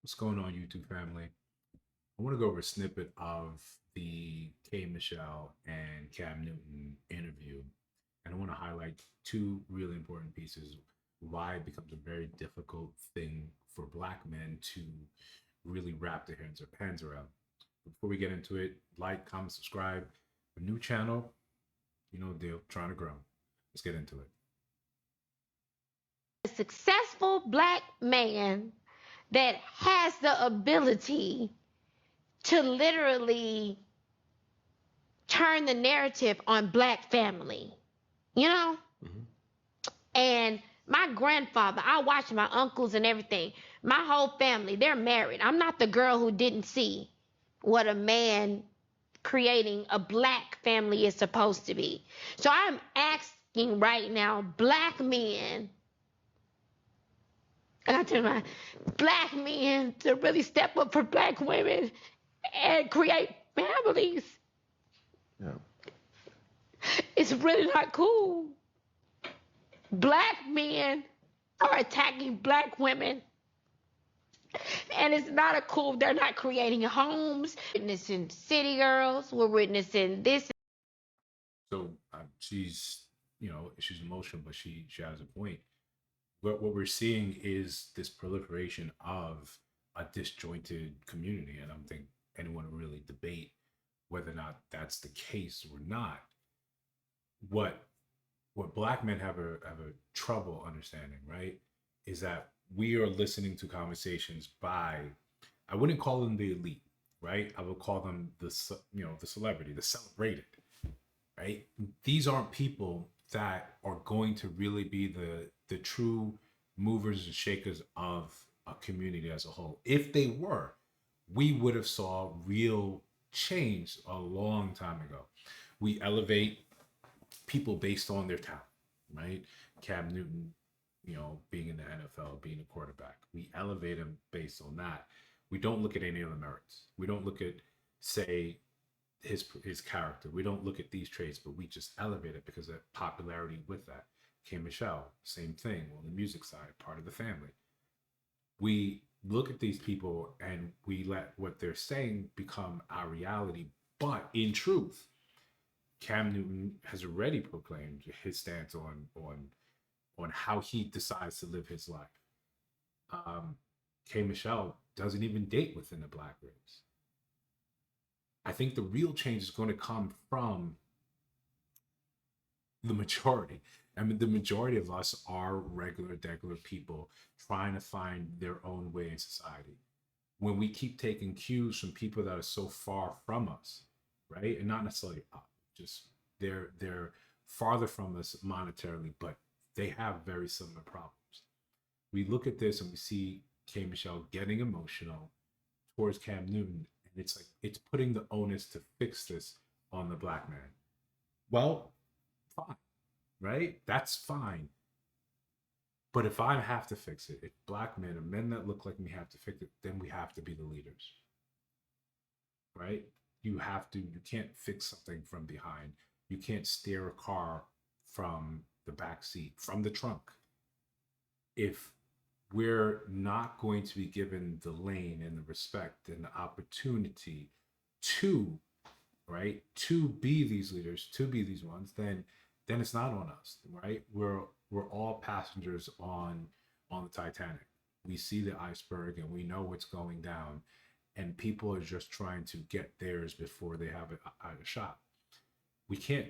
What's going on, YouTube family? I want to go over a snippet of the K. Michelle and Cam Newton interview, and I want to highlight two really important pieces why it becomes a very difficult thing for Black men to really wrap their hands around. Before we get into it, like, comment, subscribe. A new channel, you know the deal, trying to grow. Let's get into it. A successful black man that has the ability to literally turn the narrative on black family, you know? Mm-hmm. And my grandfather, I watched my uncles and everything. My whole family, they're married. I'm not the girl who didn't see what a man creating a black family is supposed to be. So I'm asking right now, black men, and I tell my black men to really step up for black women and create families. Yeah. It's really not cool. Black men are attacking black women. And it's not a cool, they're not creating homes. We're witnessing city girls, we're witnessing this. So she's emotional, but she has a point. What we're seeing is this proliferation of a disjointed community, and I don't think anyone will really debate whether or not that's the case or not. What Black men have a trouble understanding, right, is that we are listening to conversations by, I wouldn't call them the elite, right? I would call them the celebrity, the celebrated, right? These aren't people that are going to really be the true movers and shakers of a community as a whole. If they were, we would have saw real change a long time ago. We elevate people based on their talent, right? Cam Newton, being in the NFL, being a quarterback, we elevate him based on that. We don't look at any of the merits. We don't look at, say, his character. We don't look at these traits, but we just elevate it because of popularity with that. K. Michelle, same thing. On the music side, part of the family. We look at these people and we let what they're saying become our reality. But in truth, Cam Newton has already proclaimed his stance on how he decides to live his life. K. Michelle doesn't even date within the black race. I think the real change is going to come from the majority. I mean, the majority of us are regular people trying to find their own way in society. When we keep taking cues from people that are so far from us, right, and not necessarily up, just they're farther from us monetarily, but they have very similar problems. We look at this and we see K. Michelle getting emotional towards Cam Newton, and it's like it's putting the onus to fix this on the black man. Well, fine, right? That's fine. But if I have to fix it, if black men or men that look like me have to fix it, then we have to be the leaders, right? You can't fix something from behind. You can't steer a car from the back seat, from the trunk. If we're not going to be given the lane and the respect and the opportunity to, right, to be these leaders, to be these ones, then it's not on us, right? We're all passengers on the Titanic. We see the iceberg and we know what's going down, and people are just trying to get theirs before they have a shot. We can't.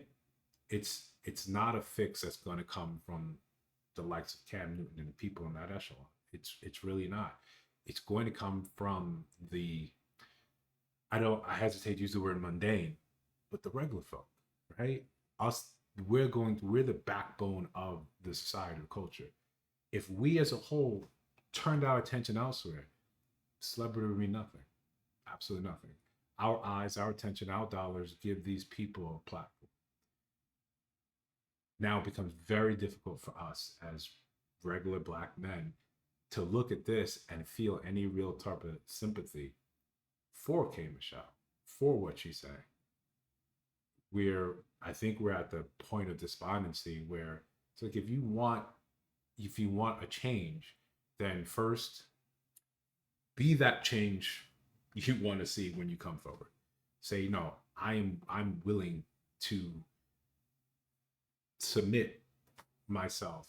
It's not a fix that's going to come from the likes of Cam Newton and the people in that echelon. It's really not. It's going to come from the, I hesitate to use the word mundane, but the regular folk, right? Us, we're the backbone of the society or culture. If we as a whole turned our attention elsewhere, celebrity would mean nothing. Absolutely nothing. Our eyes, our attention, our dollars give these people a platform. Now it becomes very difficult for us as regular black men to look at this and feel any real type of sympathy for K. Michelle, for what she's saying. I think we're at the point of despondency where it's like if you want a change, then first Be that change you want to see when you come forward. Say, no, I'm willing to submit myself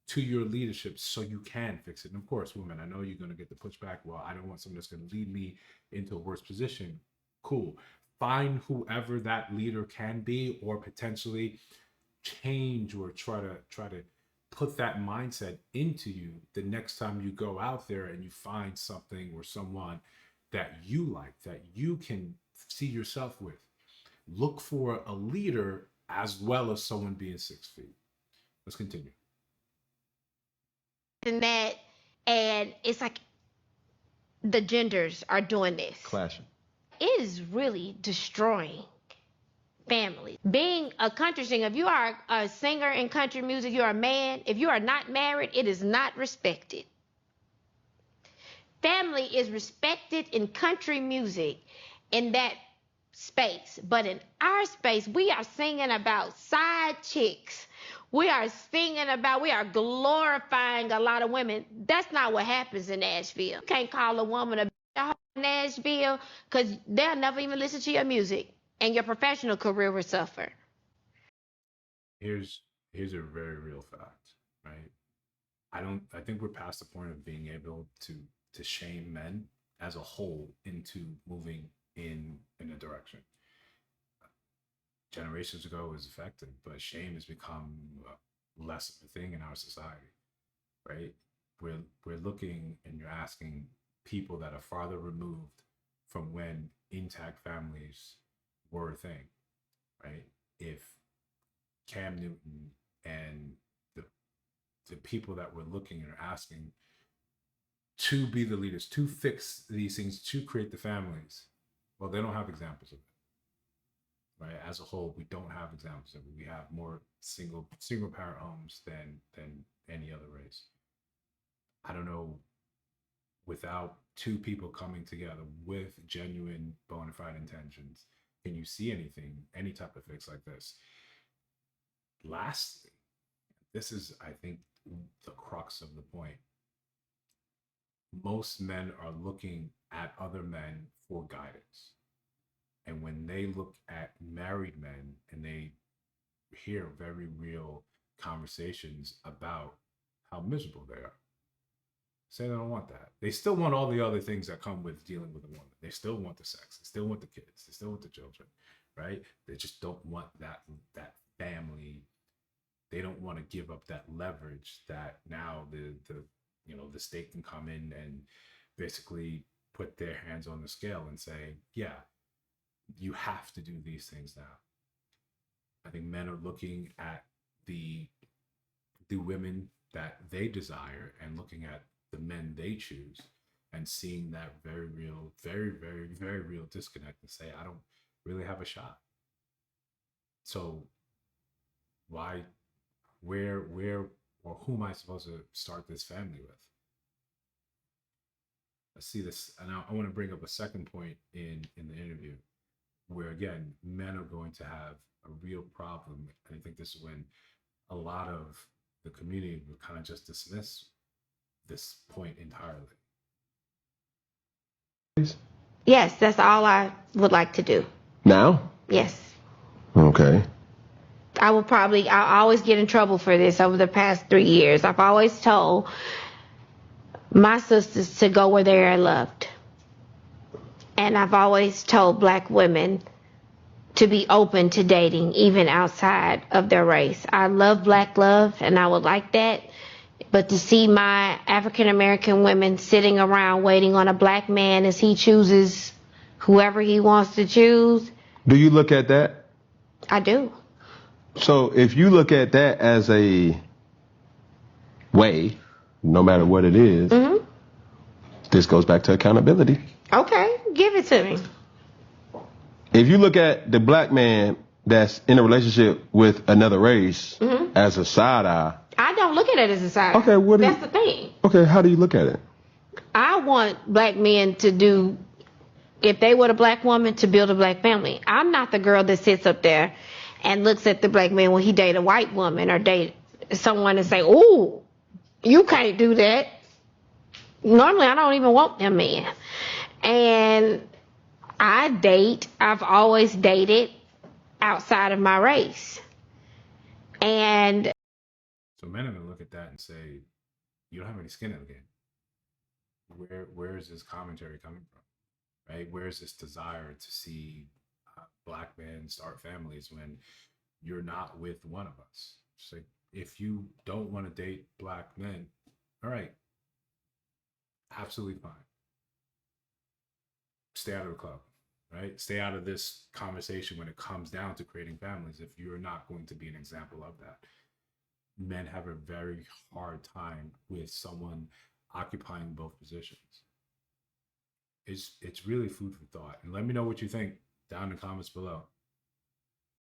to your leadership so you can fix it. And of course, women, I know you're going to get the pushback. Well, I don't want someone that's going to lead me into a worse position. Cool. Find whoever that leader can be, or potentially change or try to put that mindset into you the next time you go out there and you find something or someone that you like, that you can see yourself with. Look for a leader as well as someone being 6 feet. Let's continue. And that, and it's like the genders are doing this. Clashing. It is really destroying family. Being a country singer, if you are a singer in country music, you're a man. If you are not married, it is not respected. Family is respected in country music in that space. But in our space, we are singing about side chicks. We are glorifying a lot of women. That's not what happens in Nashville. You can't call a woman a bitch in Nashville because they'll never even listen to your music, and your professional career will suffer. Here's a very real fact, right? I think we're past the point of being able to shame men as a whole into moving in a direction. Generations ago it was effective, but shame has become less of a thing in our society, right? We're looking and you're asking people that are farther removed from when intact families were a thing, right? If Cam Newton and the people that we're looking and are asking to be the leaders, to fix these things, to create the families, well, they don't have examples of it. Right, as a whole, we don't have examples of it. We have more single parent homes than any other race. I don't know, without two people coming together with genuine bona fide intentions, can you see any type of fix like this? Lastly, this is, I think, the crux of the point. Most men are looking at other men for guidance. And when they look at married men and they hear very real conversations about how miserable they are, say they don't want that. They still want all the other things that come with dealing with a woman. They still want the sex. They still want the kids. They still want the children, right? They just don't want that family. They don't want to give up that leverage that now the state can come in and basically put their hands on the scale and say, yeah, you have to do these things now. I think men are looking at the women that they desire and looking at the men they choose and seeing that very real, very, very, very real disconnect and say, I don't really have a shot. So why, where, or who am I supposed to start this family with? I see this, and I want to bring up a second point in the interview, where again, men are going to have a real problem. And I think this is when a lot of the community will kind of just dismiss this point entirely. Yes, that's all I would like to do. Now? Yes. Okay. I always get in trouble for this over the past 3 years. I've always told my sisters to go where they are loved. And I've always told black women to be open to dating, even outside of their race. I love black love, and I would like that. But to see my African American women sitting around waiting on a black man as he chooses whoever he wants to choose. Do you look at that? I do. So if you look at that as a way, no matter what it is, this goes back to accountability. Okay, give it to me. If you look at the black man that's in a relationship with another race as a side eye. I don't look at it as a side. Okay, that's the thing. Okay, how do you look at it? I want black men to do, if they were a black woman, to build a black family. I'm not the girl that sits up there and looks at the black man when he date a white woman or date someone and say, "Oh, you can't do that." Normally, I don't even want them men. And I've always dated outside of my race. And So men are gonna look at that and say, "You don't have any skin in the game. Where is this commentary coming from? Right? Where is this desire to see black men start families when you're not with one of us?" It's like, if you don't want to date black men, all right, absolutely fine. Stay out of the club, right? Stay out of this conversation when it comes down to creating families if you're not going to be an example of that. Men have a very hard time with someone occupying both positions. It's really food for thought. And let me know what you think down in the comments below.